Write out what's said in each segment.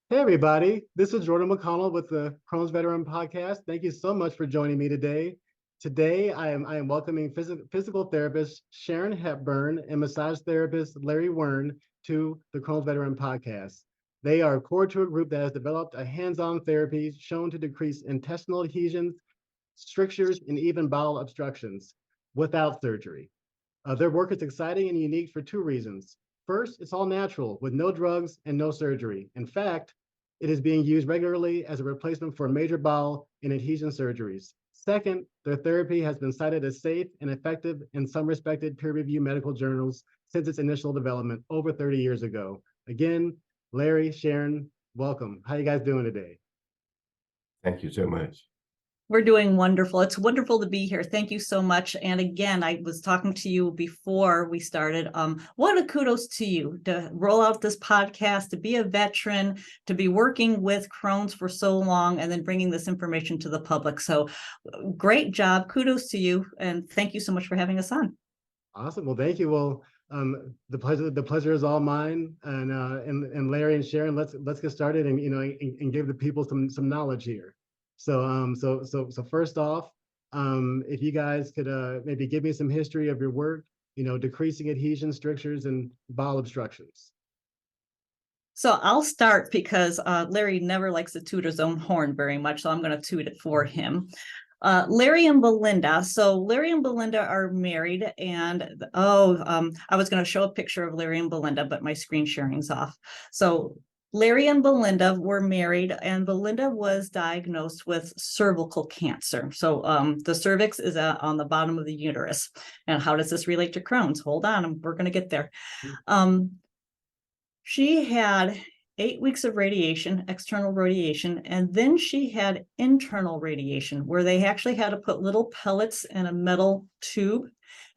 Hey everybody, this is Jordan McConnell with the Crohn's Veteran Podcast. Thank you so much for joining me today. Today I am welcoming physical therapist Sharon Hepburn and massage therapist Larry Wern to the Crohn's Veteran Podcast. They are core to a group that has developed a hands-on therapy shown to decrease intestinal adhesions, strictures, and even bowel obstructions without surgery. Their work is exciting and unique for two reasons. First, it's all natural with no drugs and no surgery. In fact, it is being used regularly as a replacement for major bowel and adhesion surgeries. Second, their therapy has been cited as safe and effective in some respected peer-reviewed medical journals since its initial development over 30 years ago. Again, Larry, Sharon, welcome. How you guys doing today? Thank you so much. We're doing wonderful. It's wonderful to be here. Thank you so much. And again, I was talking to you before we started. What a kudos to you to roll out this podcast, to be a veteran, to be working with Crohn's for so long, and then bringing this information to the public. So great job. Kudos to you. And thank you so much for having us on. Awesome. Well, thank you. Well, the pleasure is all mine. And Larry and Sharon, let's get started and give the people some knowledge here. So first off, if you guys could maybe give me some history of your work, decreasing adhesion, strictures, and bowel obstructions. So I'll start because Larry never likes to toot his own horn very much, so I'm going to toot it for him. Larry and Belinda. So Larry and Belinda are married, and I was going to show a picture of Larry and Belinda, but my screen sharing's off. So Larry and Belinda were married, and Belinda was diagnosed with cervical cancer. So the cervix is on the bottom of the uterus. And how does this relate to Crohn's? Hold on, we're going to get there. She had 8 weeks of radiation, external radiation, and then she had internal radiation, where they actually had to put little pellets in a metal tube,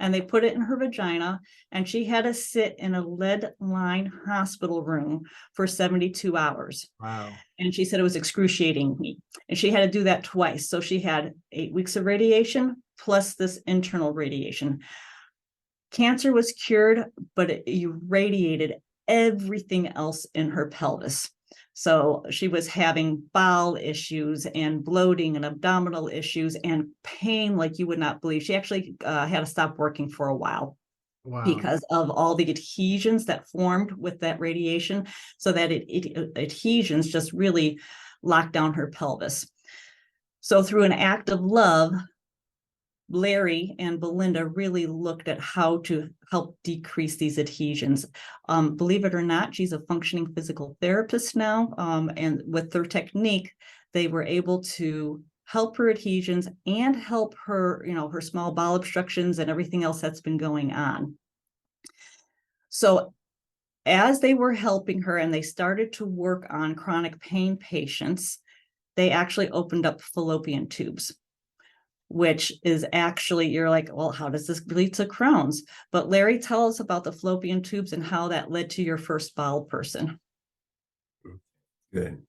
and they put it in her vagina, and she had to sit in a lead-lined hospital room for 72 hours. Wow. And she said it was excruciating me. And she had to do that twice. So she had 8 weeks of radiation plus this internal radiation. Cancer was cured, but it irradiated everything else in her pelvis. So she was having bowel issues and bloating and abdominal issues and pain like you would not believe. She actually had to stop working for a while. Wow. Because of all the adhesions that formed with that radiation. So that adhesions just really locked down her pelvis. So through an act of love, Larry and Belinda really looked at how to help decrease these adhesions. Believe it or not, she's a functioning physical therapist now. And with their technique, they were able to help her adhesions and help her, her small bowel obstructions and everything else that's been going on. So as they were helping her and they started to work on chronic pain patients, they actually opened up fallopian tubes, which is actually, you're like, well, how does this lead to Crohn's? But Larry, tell us about the fallopian tubes and how that led to your first bowel person. Good.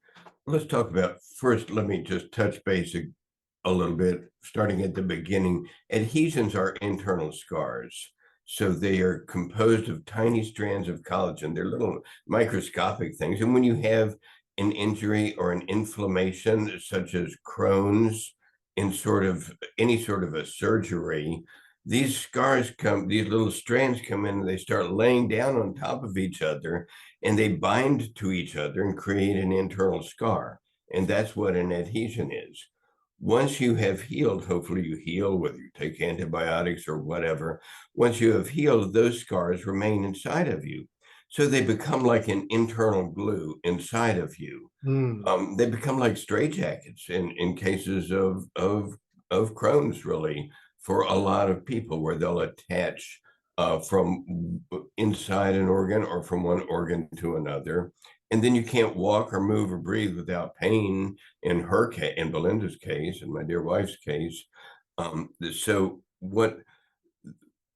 Let's talk about first. Let me just touch base a little bit, starting at the beginning. Adhesions are internal scars. So they are composed of tiny strands of collagen. They're little microscopic things. And when you have an injury or an inflammation, such as Crohn's, in any sort of a surgery, these scars these little strands come in, and they start laying down on top of each other, and they bind to each other and create an internal scar. And that's what an adhesion is. Once you have healed, hopefully you heal, whether you take antibiotics or whatever, once you have healed, those scars remain inside of you. So they become like an internal glue inside of you. They become like straitjackets in cases of Crohn's, really, for a lot of people, where they'll attach from inside an organ or from one organ to another. And then you can't walk or move or breathe without pain in her case, in Belinda's case, and my dear wife's case. So what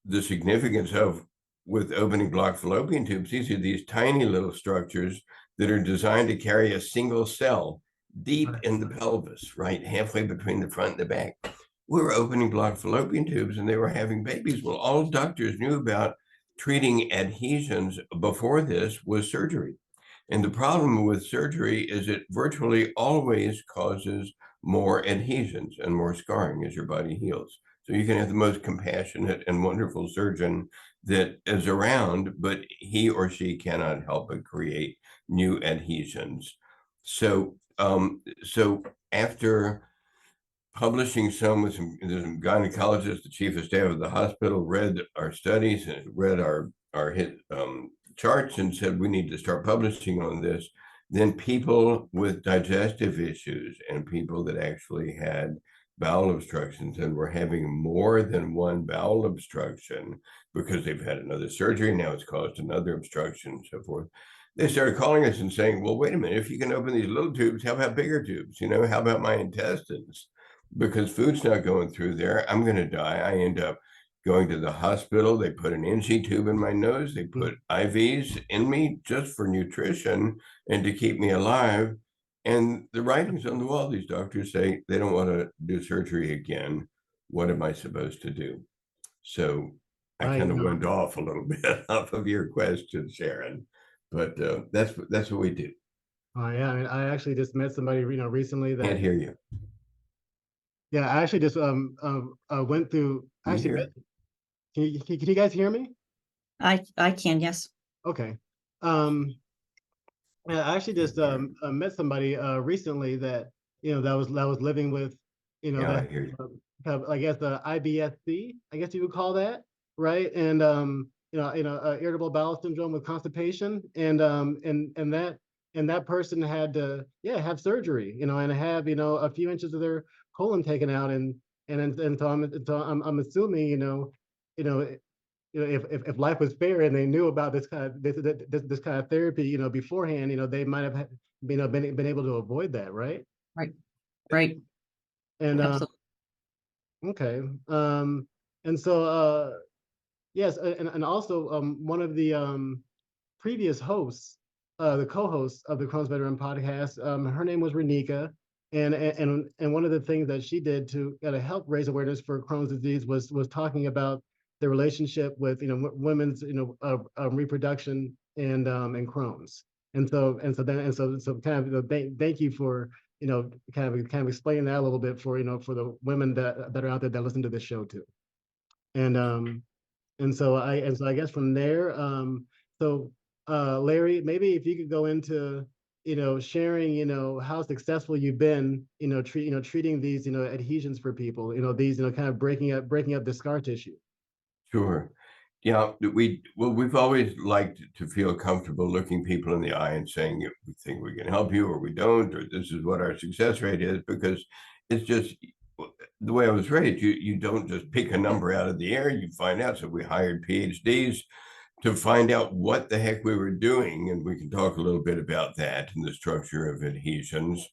the significance of with opening block fallopian tubes, these are these tiny little structures that are designed to carry a single cell deep in the pelvis, right, halfway between the front and the back. We were opening block fallopian tubes, and they were having babies. Well, all doctors knew about treating adhesions before this was surgery. And the problem with surgery is it virtually always causes more adhesions and more scarring as your body heals. So you can have the most compassionate and wonderful surgeon that is around, but he or she cannot help but create new adhesions. So, so after publishing some with some gynecologist, the chief of staff of the hospital, read our studies and read our hit charts and said we need to start publishing on this. Then people with digestive issues and people that actually had bowel obstructions and were having more than one bowel obstruction because they've had another surgery, now it's caused another obstruction and so forth. They started calling us and saying, well, wait a minute, if you can open these little tubes, how about bigger tubes? You know, how about my intestines? Because food's not going through there, I'm going to die. I end up going to the hospital. They put an NG tube in my nose. They put IVs in me just for nutrition and to keep me alive. And the writings on the wall, these doctors say they don't want to do surgery again. What am I supposed to do? So I Right, kind of no. went off a little bit off of your question, Sharon, but that's what we do. Oh yeah, I mean, I actually just met somebody, recently Can't that, hear you. yeah, I actually just went through. Can you Actually, hear? can you guys hear me? I can, yes. Okay. Yeah, I actually just met somebody recently that that was living with, Yeah, I that hear you. I guess the IBS-C, I guess you would call that, right? And irritable bowel syndrome with constipation, and that person had to have surgery, and have a few inches of their colon taken out, and so I'm assuming if life was fair and they knew about this kind of this kind of therapy, beforehand, they might have been able to avoid that, right? Right, right. And Absolutely. okay, and so yes, and also one of the previous hosts, the co-hosts of the Crohn's Veteran podcast, her name was Renika, and one of the things that she did to kind of help raise awareness for Crohn's disease was talking about the relationship with women's reproduction and Crohn's, so kind of thank you for kind of explaining that a little bit for for the women that are out there that listen to this show too, and I guess from there, so Larry, maybe if you could go into sharing how successful you've been treating these adhesions for people, these kind of breaking up the scar tissue. Sure. Yeah, we've always liked to feel comfortable looking people in the eye and saying we think we can help you or we don't, or this is what our success rate is, because it's just the way I was raised. You don't just pick a number out of the air, you find out. So we hired PhDs to find out what the heck we were doing, and we can talk a little bit about that and the structure of adhesions,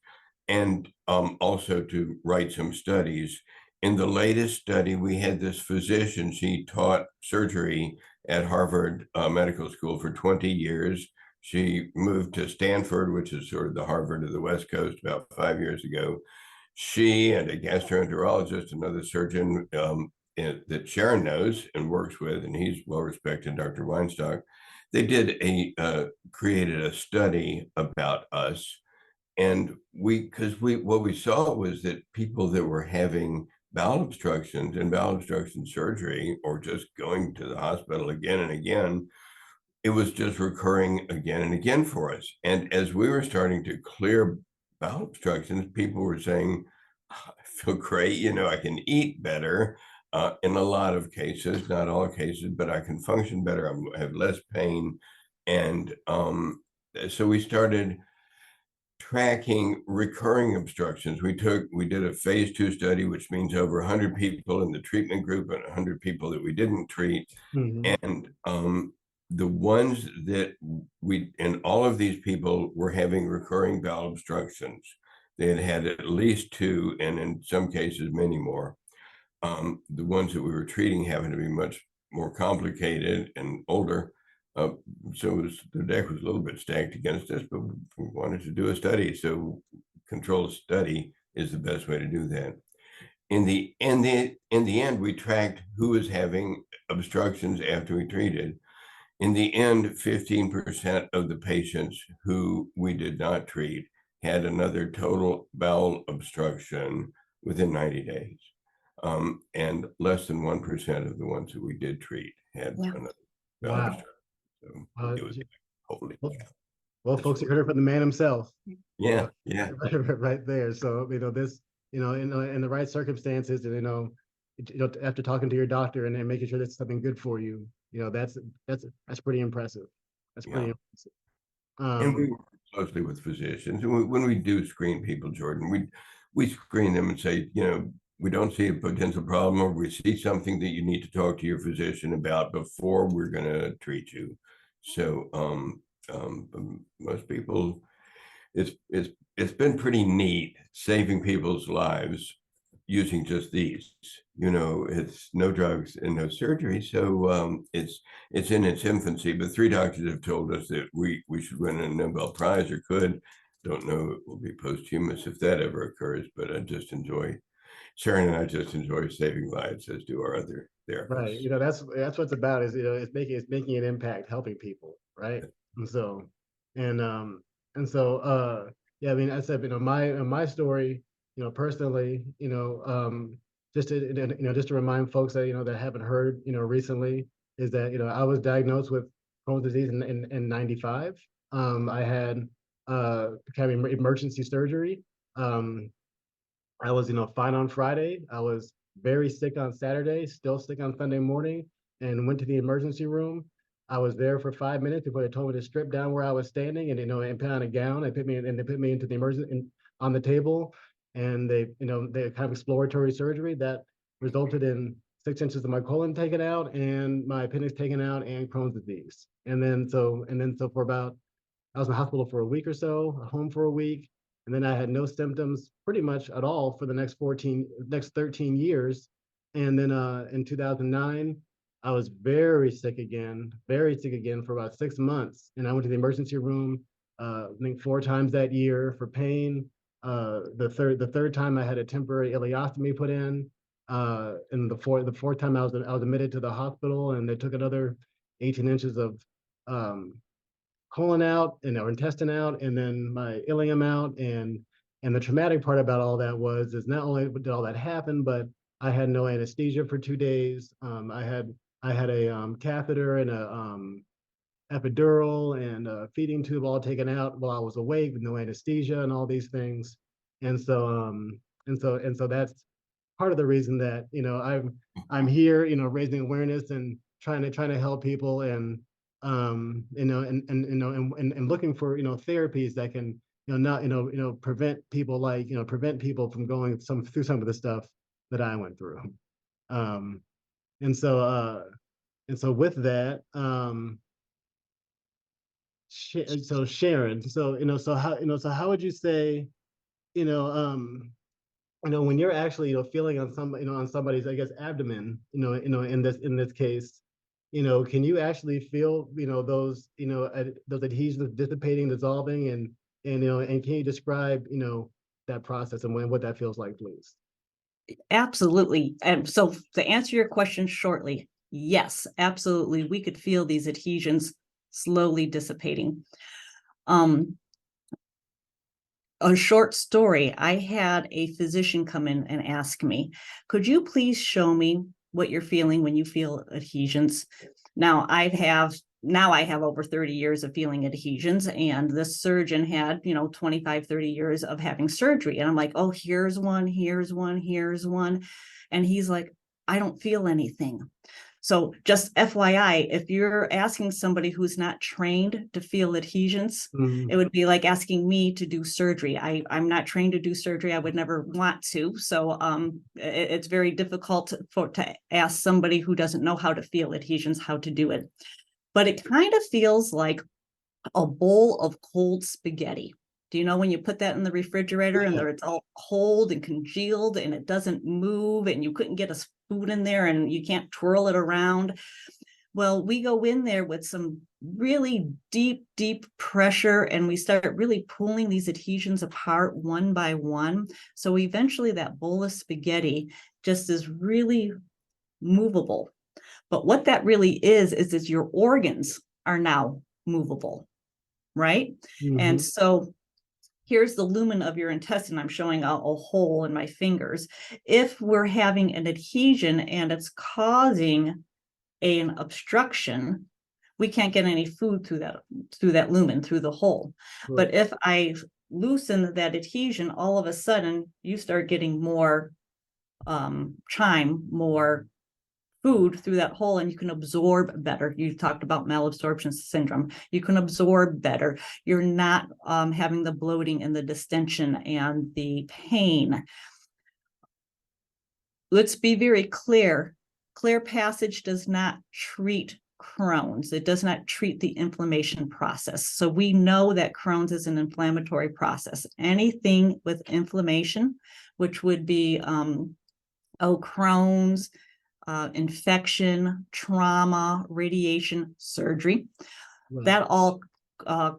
and also to write some studies. In the latest study, we had this physician. She taught surgery at Harvard Medical School for 20 years. She moved to Stanford, which is sort of the Harvard of the West Coast, about 5 years ago. She and a gastroenterologist, another surgeon that Sharon knows and works with, and he's well respected, Dr. Weinstock, they created a study about us. And what we saw was that people that were having bowel obstructions and bowel obstruction surgery, or just going to the hospital again and again, it was just recurring again and again for us. And as we were starting to clear bowel obstructions, people were saying, I feel great, I can eat better in a lot of cases, not all cases, but I can function better, I have less pain. And so we started tracking recurring obstructions. We did a phase 2 study, which means over 100 people in the treatment group and 100 people that we didn't treat. Mm-hmm. And the ones that and all of these people were having recurring bowel obstructions. They had at least 2, and in some cases, many more. The ones that we were treating happened to be much more complicated and older. So the deck was a little bit stacked against us, but we wanted to do a study. So controlled study is the best way to do that. In the end, we tracked who was having obstructions after we treated. In the end, 15% of the patients who we did not treat had another total bowel obstruction within 90 days. And less than 1% of the ones that we did treat had another bowel Wow. obstruction. So it was holy. Well, folks, you heard it from the man himself. Yeah, yeah. Right there. So, this, in the right circumstances, and, after talking to your doctor and then making sure that's something good for you, that's pretty impressive. That's pretty impressive. And we work closely with physicians. And when we do screen people, Jordan, we screen them and say, we don't see a potential problem, or we see something that you need to talk to your physician about before we're going to treat you. So most people, it's been pretty neat saving people's lives using just these. It's no drugs and no surgery, so it's in its infancy. But 3 doctors have told us that we should win a Nobel Prize, or could. Don't know it will be posthumous if that ever occurs, but Sharon and I just enjoy saving lives, as do our other therapists. Right. That's what it's about, is, it's making an impact, helping people. Right. And so, yeah, I mean, I said, my story, personally, just to remind folks that, that haven't heard, recently, is that, I was diagnosed with Crohn's disease in 95. I had kind of emergency surgery. I was, fine on Friday. I was very sick on Saturday, still sick on Sunday morning, and went to the emergency room. I was there for 5 minutes before they told me to strip down where I was standing and put on a gown. They put me into the emergency on the table, and they kind of exploratory surgery that resulted in 6 inches of my colon taken out and my appendix taken out and Crohn's disease. And then so for about, I was in the hospital for a week or so, home for a week. And then I had no symptoms pretty much at all for the next 13 years. And then in 2009, I was very sick again for about 6 months. And I went to the emergency room, I think 4 times that year for pain. The third time I had a temporary ileostomy put in. And the fourth time I was admitted to the hospital, and they took another 18 inches of colon out and our intestine out, and then my ileum out. And the traumatic part about all that is not only did all that happen, but I had no anesthesia for 2 days. I had a catheter and a epidural and a feeding tube all taken out while I was awake with no anesthesia and all these things. And so that's part of the reason that I'm here, raising awareness and trying to help people, and and looking for therapies that can not prevent people from going through some of the stuff that I went through. And so with that, so Sharon, so how would you say, when you're actually feeling on on somebody's, I guess, abdomen, in this case, can you actually feel those adhesions dissipating, dissolving, and and can you describe that process and what that feels like, please? Absolutely. And so to answer your question shortly, yes, absolutely. We could feel these adhesions slowly dissipating. A short story. I had a physician come in and ask me, could you please show me what you're feeling when you feel adhesions? Now I have over 30 years of feeling adhesions, and this surgeon had, 25, 30 years of having surgery. And I'm like, oh, here's one, here's one, here's one. And he's like, I don't feel anything. So just FYI, if you're asking somebody who's not trained to feel adhesions, it would be like asking me to do surgery. I'm not trained to do surgery. I would never want to. So it's very difficult to ask somebody who doesn't know how to feel adhesions how to do it. But it kind of feels like a bowl of cold spaghetti. Do you know when you put that in the refrigerator and it's all cold and congealed and it doesn't move, and you couldn't get a spoon in there and you can't twirl it around? Well, we go in there with some really deep, deep pressure, and we start really pulling these adhesions apart one by one. So eventually that bowl of spaghetti just is really movable. But what that really is your organs are now movable, right? Mhm. And so here's the lumen of your intestine. I'm showing a hole in my fingers. If we're having an adhesion and it's causing an obstruction, we can't get any food through that lumen, through the hole. Right. But if I loosen that adhesion, all of a sudden you start getting more more food through that hole, and you can absorb better. You talked about malabsorption syndrome. You can absorb better. You're not having the bloating and the distension and the pain. Let's be very clear. Clear passage does not treat Crohn's. It does not treat the inflammation process. So we know that Crohn's is an inflammatory process. Anything with inflammation, which would be Crohn's, infection, trauma, radiation, surgery, Right. that all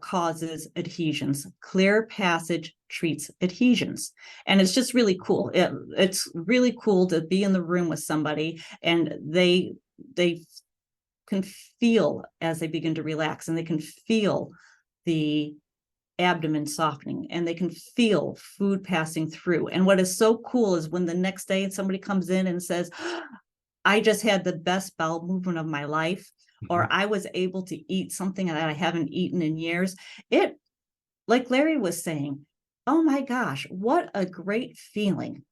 causes adhesions. Clear passage treats adhesions. And it's just really cool. It's really cool to be in the room with somebody and they can feel as they begin to relax, and they can feel the abdomen softening, and they can feel food passing through. And what is so cool is when the next day somebody comes in and says, I just had the best bowel movement of my life, or I was able to eat something that I haven't eaten in years. It, like Larry was saying, oh my gosh, what a great feeling.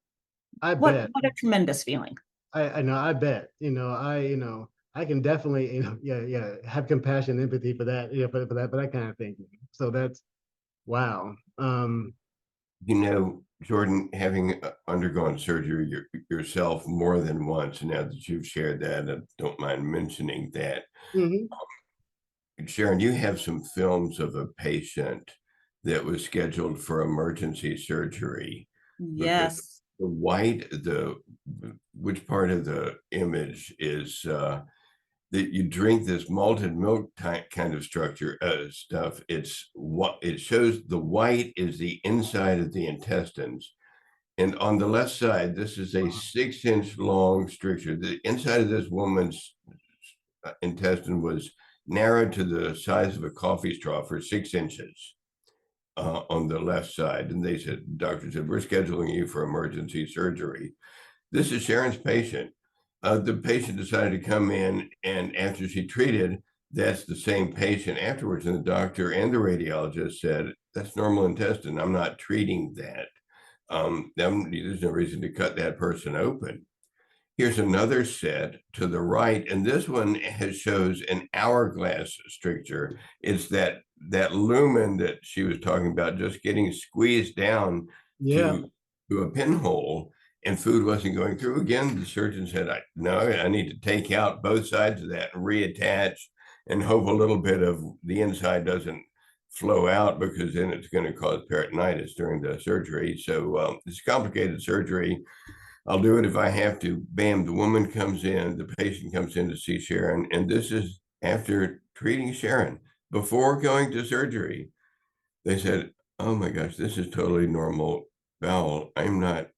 I What bet. a tremendous feeling. I know, I bet, I can definitely, have compassion, empathy for that, for that kind of thing. So that's, wow. Jordan, having undergone surgery yourself more than once, now that you've shared that, I don't mind mentioning that. Mhm. Sharon, you have some films of a patient that was scheduled for emergency surgery. Yes. Which part of the image is that you drink this malted milk kind of structure stuff. It's what it shows. The white is the inside of the intestines, and on the left side, this is a 6-inch long stricture. The inside of this woman's intestine was narrowed to the size of a coffee straw for 6 inches on the left side. And doctor said, we're scheduling you for emergency surgery. This is Sharon's patient. The patient decided to come in, and after she treated, that's the same patient afterwards. And the doctor and the radiologist said, that's normal intestine. I'm not treating that. There's no reason to cut that person open. Here's another set to the right, and this one shows an hourglass stricture. It's that lumen that she was talking about, just getting squeezed down to a pinhole, and food wasn't going through. Again, the surgeon said, I need to take out both sides of that and reattach and hope a little bit of the inside doesn't flow out, because then it's going to cause peritonitis during the surgery. So it's complicated surgery. I'll do it if I have to. Bam, the woman comes in, the patient comes in to see Sharon, and this is after treating Sharon. Before going to surgery, they said, oh my gosh, this is totally normal bowel. I'm not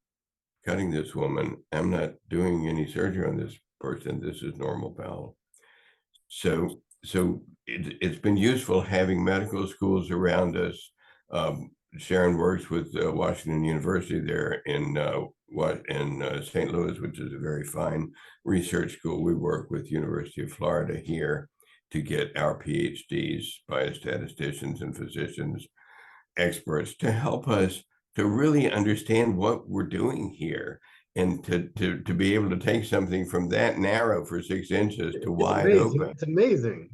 cutting this woman. I'm not doing any surgery on this person. This is normal bowel. So it's been useful having medical schools around us. Sharon works with Washington University there in St. Louis, which is a very fine research school. We work with University of Florida here to get our PhDs, biostatisticians and physicians, experts, to help us to really understand what we're doing here, and to be able to take something from that narrow for 6 inches to wide open. It's amazing.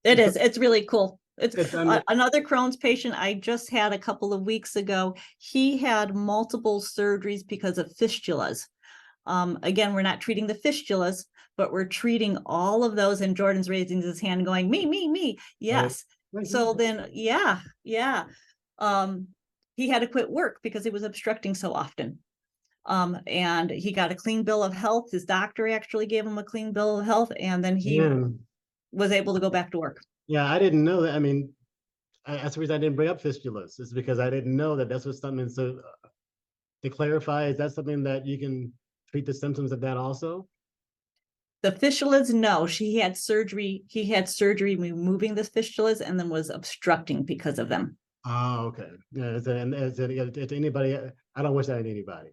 It is. It's really cool. It's It's another Crohn's patient I just had a couple of weeks ago. He had multiple surgeries because of fistulas. Again, we're not treating the fistulas, but we're treating all of those. And Jordan's raising his hand going, me. Yes. Right. So then, yeah. He had to quit work because it was obstructing so often. And he got a clean bill of health. His doctor actually gave him a clean bill of health, and then he was able to go back to work. Yeah, I didn't know that. I mean, that's the reason I didn't bring up fistulas. It's because I didn't know that that's what something. So to clarify, is that something that you can treat the symptoms of that also? The fistulas, no, he had surgery removing the fistulas and then was obstructing because of them. Oh, okay. Yeah, to anybody, I don't wish that on anybody.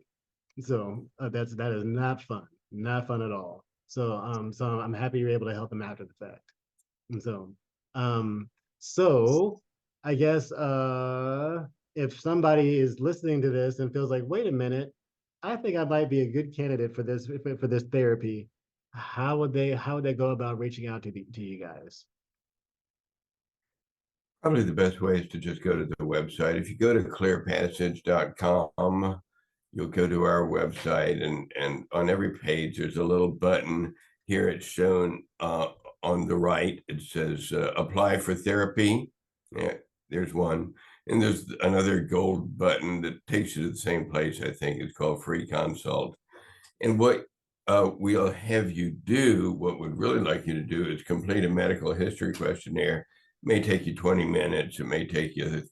So that is not fun, not fun at all. So I'm happy you're able to help them after the fact. And um, so I guess if somebody is listening to this and feels like, wait a minute, I think I might be a good candidate for this therapy, how would they go about reaching out to you guys? Probably the best way is to just go to the website. If you go to clearpassage.com, you'll go to our website, and on every page there's a little button. Here it's shown on the right. It says apply for therapy. Yeah, there's one. And there's another gold button that takes you to the same place. I think it's called free consult. And what we'll have you do, what we'd really like you to do, is complete a medical history questionnaire. It may take you 20 minutes. It may take you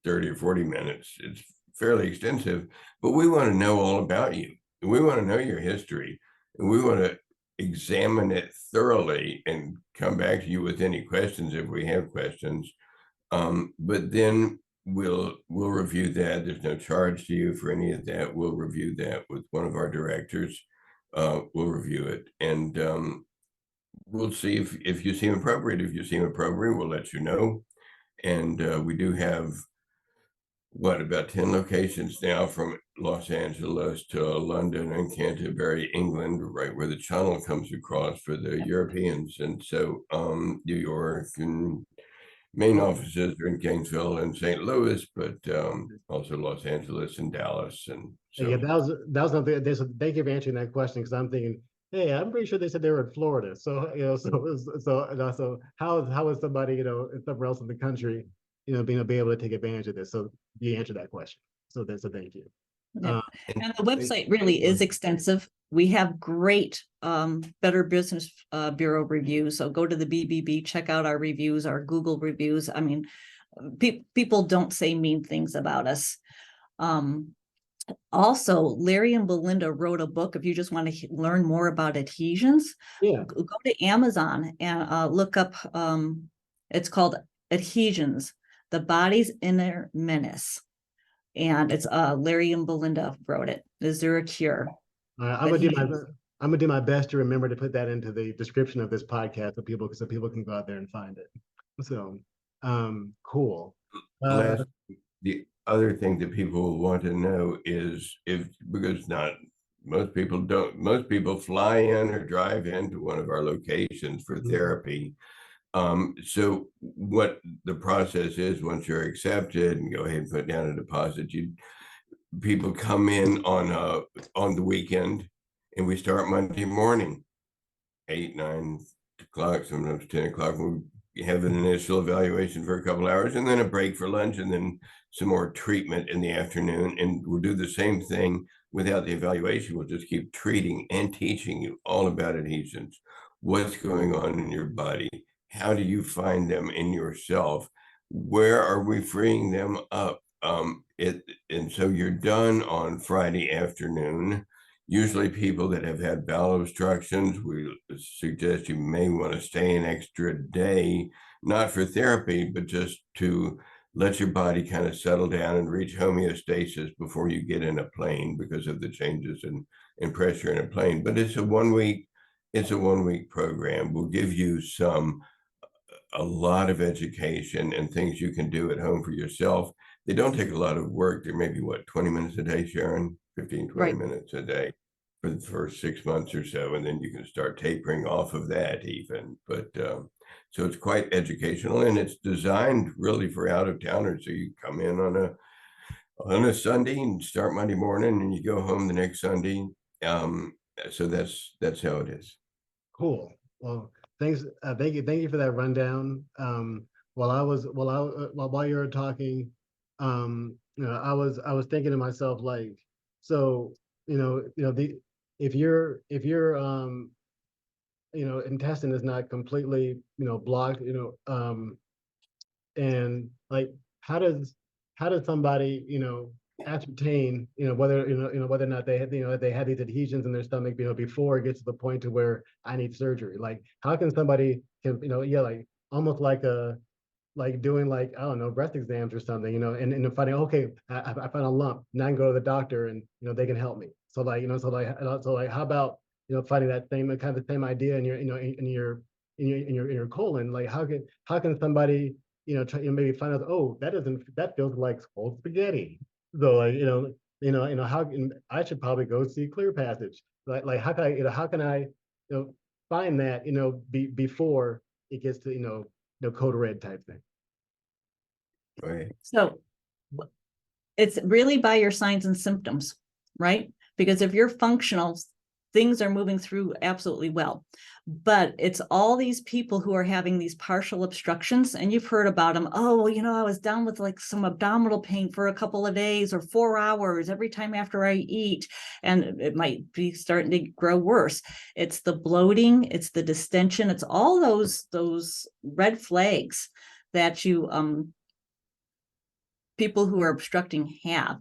30 or 40 minutes. It's fairly extensive, but we want to know all about you. We want to know your history, and we want to examine it thoroughly and come back to you with any questions if we have questions. But then we'll review that. There's no charge to you for any of that. We'll review that with one of our directors. We'll review it, and we'll see if you seem appropriate. If you seem appropriate, we'll let you know. And we do have about 10 locations now, from Los Angeles to London and Canterbury, England, right where the channel comes across for the Europeans. And so New York, and main offices are in Gainesville and St. Louis, but also Los Angeles and Dallas. And so Yeah, that was something. So thank you for answering that question, because I'm thinking, hey, I'm pretty sure they said they were in Florida. So so how is somebody somewhere else in the country being able to take advantage of this? So you answered that question. So thank you. Yeah. And the website really is extensive. We have great Better Business Bureau reviews. So go to the BBB, check out our reviews, our Google reviews. I mean, people don't say mean things about us. Also, Larry and Belinda wrote a book. If you just want to learn more about adhesions, Yeah. go to Amazon and look up, it's called Adhesions, the Body's Inner Menace. And it's Larry and Belinda wrote it. Is there a cure? I'm gonna do my best to remember to put that into the description of this podcast so people can go out there and find it. So cool. The other thing that people will want to know is because most people fly in or drive into one of our locations for therapy. So what the process is, once you're accepted and go ahead and put down a deposit, people come in on the weekend, and we start Monday morning, 8, 9 o'clock, sometimes 10 o'clock. We have an initial evaluation for a couple hours, and then a break for lunch, and then some more treatment in the afternoon. And we'll do the same thing without the evaluation. We'll just keep treating and teaching you all about adhesions, what's going on in your body, how do you find them in yourself, where are we freeing them up. And so you're done on Friday afternoon. Usually people that have had bowel obstructions, we suggest you may want to stay an extra day, not for therapy, but just to let your body kind of settle down and reach homeostasis before you get in a plane, because of the changes in pressure in a plane. But it's a 1 week program. We'll give you a lot of education and things you can do at home for yourself. They don't take a lot of work. They're maybe 20 minutes a day, Sharon, 15, 20 minutes a day for the first 6 months or so. And then you can start tapering off of that even. But so it's quite educational, and it's designed really for out-of-towners. So you come in on a Sunday and start Monday morning, and you go home the next Sunday. So that's how it is. Cool. Well, thanks. Thank you for that rundown. While you were talking, I was thinking to myself, like, so if your intestine is not completely blocked, and like how does somebody ascertain, whether, whether or not they had, they had these adhesions in their stomach, before it gets to the point to where I need surgery. Like, how can somebody yeah, like almost like doing like, I don't know, breast exams or something, and finding, okay, I found a lump. Now I can go to the doctor and, they can help me. So like, how about, finding that same kind of the same idea in your, in your colon? Like, how can somebody, try, maybe find out, oh, that feels like cold spaghetti. So like, how can I should probably go see Clear Passage. Like how can I, how can I, find that, before it gets to, code red type thing. Right. So it's really by your signs and symptoms, right? Because if you're functional, things are moving through absolutely well. But it's all these people who are having these partial obstructions, and you've heard about them. Oh, well, I was down with like some abdominal pain for a couple of days or 4 hours every time after I eat, and it might be starting to grow worse. It's the bloating, it's the distension, it's all those red flags that you people who are obstructing have.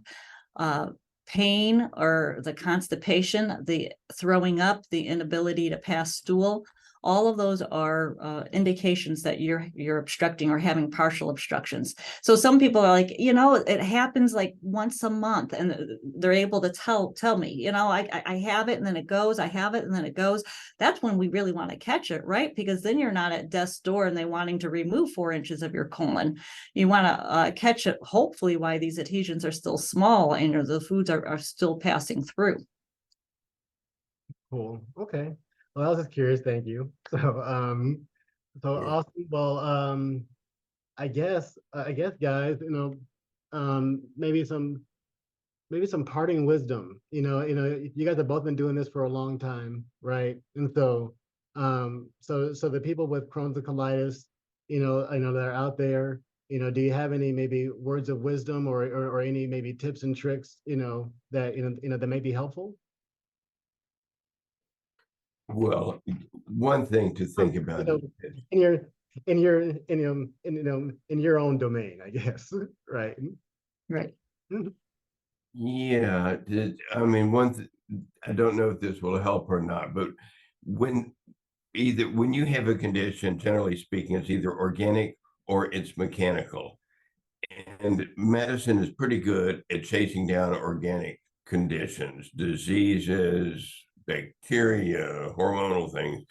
Pain or the constipation, the throwing up, the inability to pass stool, all of those are indications that you're obstructing or having partial obstructions. So some people are like, it happens like once a month, and they're able to tell me, I have it and then it goes, I have it and then it goes. That's when we really want to catch it, right? Because then you're not at death's door and they wanting to remove 4 inches of your colon. You want to catch it, hopefully, why these adhesions are still small and the foods are still passing through. Cool. Okay. Well, I was just curious. Thank you. So Yeah. awesome. Well, I guess, guys, maybe some parting wisdom. You guys have both been doing this for a long time, right? And so the people with Crohn's and colitis, I know that are out there. Do you have any maybe words of wisdom or any maybe tips and tricks, that that may be helpful? Well, one thing to think You about know, is, in your in your in your own domain, I guess, right? Right. Mhm. yeah, I mean, I don't know if this will help or not, but when when you have a condition, generally speaking, it's either organic or it's mechanical. And medicine is pretty good at chasing down organic conditions, diseases, bacteria, hormonal things.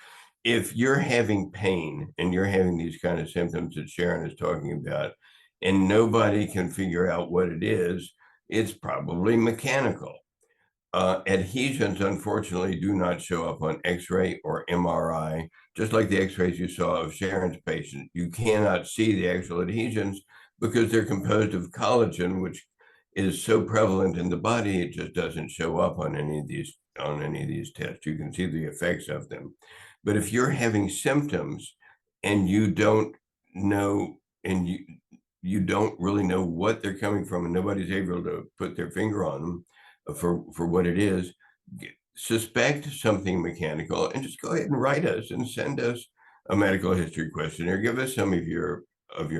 If you're having pain and you're having these kind of symptoms that Sharon is talking about, and nobody can figure out what it is, it's probably mechanical. Adhesions, unfortunately, do not show up on X-ray or MRI, just like the X-rays you saw of Sharon's patient. You cannot see the actual adhesions because they're composed of collagen, which is so prevalent in the body, it just doesn't show up on any of these tests. You can see the effects of them. But if you're having symptoms and you don't know, and you don't really know what they're coming from, and nobody's able to put their finger on them, for what it is, suspect something mechanical, and just go ahead and write us and send us a medical history questionnaire. Give us some of your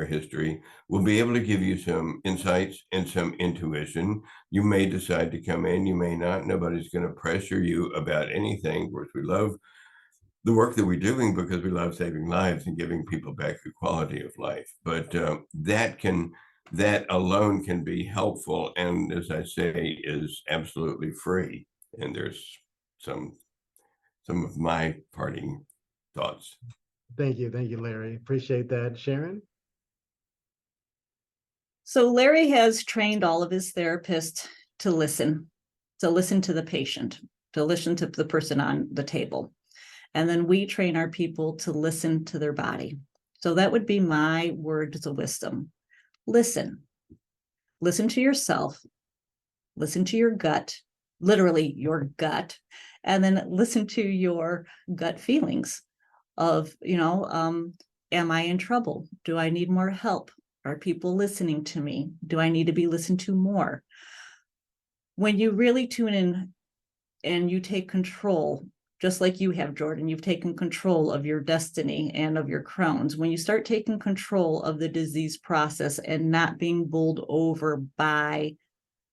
history. We'll be able to give you some insights and some intuition. You may decide to come in, you may not. Nobody's going to pressure you about anything. Of course, we love the work that we're doing because we love saving lives and giving people back the quality of life. But that alone can be helpful, and as I say, is absolutely free. And there's some of my parting thoughts. Thank you, Larry. Appreciate that, Sharon. So Larry has trained all of his therapists to listen to the patient, to listen to the person on the table. And then we train our people to listen to their body. So that would be my words of wisdom. Listen to yourself, listen to your gut, literally your gut, and then listen to your gut feelings of, am I in trouble? Do I need more help? Are people listening to me? Do I need to be listened to more? When you really tune in and you take control, just like you have, Jordan, you've taken control of your destiny and of your Crohn's. When you start taking control of the disease process and not being bowled over by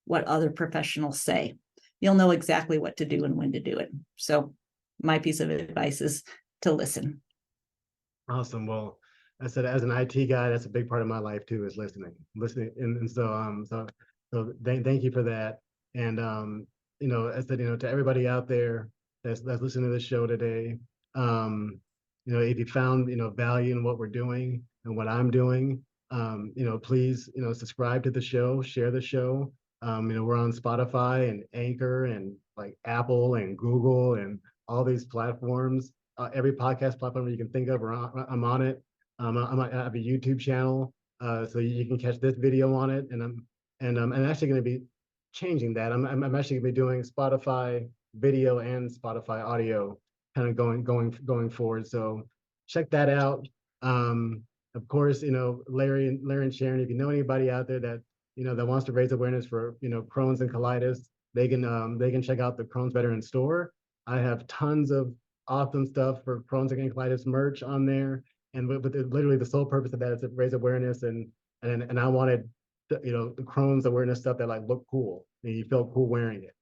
what other professionals say. You'll know exactly what to do and when to do it. So my piece of advice is to listen. Awesome. Well, I said, as an IT guy, that's a big part of my life too, is listening. And so thank you for that. And I said, to everybody out there that's listening to the show today, if you found, value in what we're doing and what I'm doing, please, subscribe to the show, share the show. We're on Spotify and Anchor and like Apple and Google and all these platforms. Every podcast platform you can think of, I'm on it. I have a YouTube channel, so you can catch this video on it. And I'm actually going to be changing that. I'm actually going to be doing Spotify video and Spotify audio, kind of going forward. So check that out. Of course, Larry and Sharon, if you know anybody out there that that wants to raise awareness for Crohn's and colitis, they can check out the Crohn's Veteran Store. I have tons of awesome stuff for Crohn's and colitis merch on there, and literally the sole purpose of that is to raise awareness, and I wanted the Crohn's awareness stuff that like looked cool and you felt cool wearing it,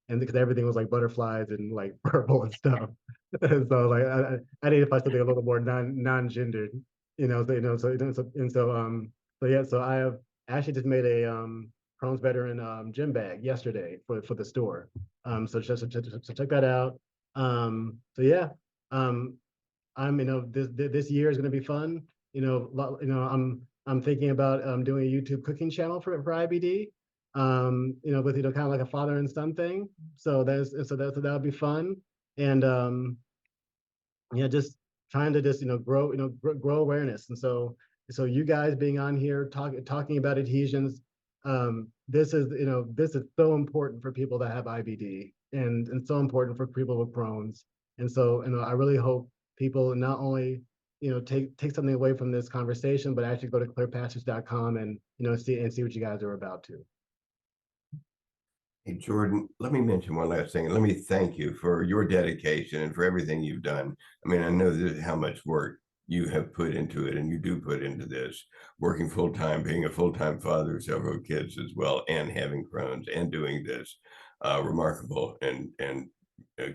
and because everything was like butterflies and like purple and stuff, and so like I needed to find something a little more non-gendered, so I have actually just made a Crohn's Veteran gym bag yesterday for the store, so check that out. This year is going to be fun. I'm thinking about doing a YouTube cooking channel for IBD. With kind of like a father and son thing. So that'll be fun. And just trying to just grow awareness. And so you guys being on here talking about adhesions, this is so important for people that have IBD and so important for people with Crohn's. And so I really hope people not only take something away from this conversation, but actually go to clearpassage.com and see what you guys are about too. Hey, Jordan, let me mention one last thing. Let me thank you for your dedication and for everything you've done. I mean, I know how much work you have put into it, and you do put into this, working full-time, being a full-time father of several kids as well, and having Crohn's and doing this. Remarkable, and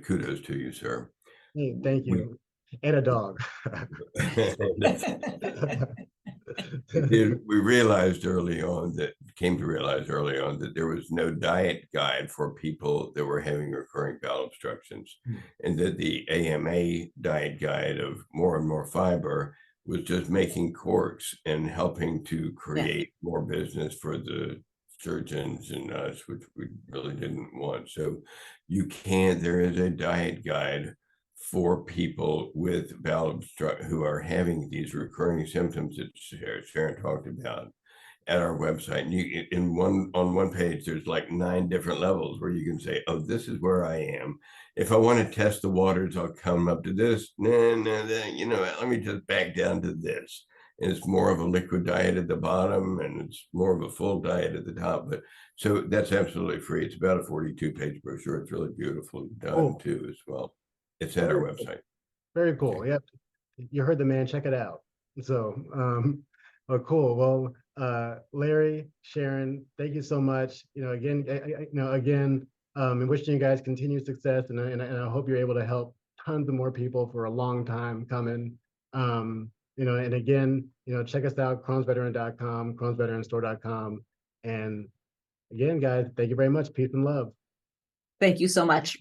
kudos to you, sir. Hey, thank you. And a dog. We realized early on that there was no diet guide for people that were having recurring bowel obstructions, and that the AMA diet guide of more and more fiber was just making corks and helping to create more business for the surgeons and us, which we really didn't want. So there is a diet guide for people with bowel obstruction who are having these recurring symptoms that Sharon talked about at our website. And on one page, there's like 9 different levels where you can say, oh, this is where I am. If I want to test the waters, I'll come up to this. Let me just back down to this. And it's more of a liquid diet at the bottom, and it's more of a full diet at the top. But so that's absolutely free. It's about a 42-page brochure. It's really beautifully done too, as well. It's at our website. Very cool. Okay. Yep. You heard the man. Check it out. So, cool. Well, Larry, Sharon, thank you so much. Again, I'm wishing you guys continued success, and I hope you're able to help tons of more people for a long time coming. And again, check us out, Crohn'sVeteran.com, Crohn'sVeteranStore.com. And again, guys, thank you very much. Peace and love. Thank you so much.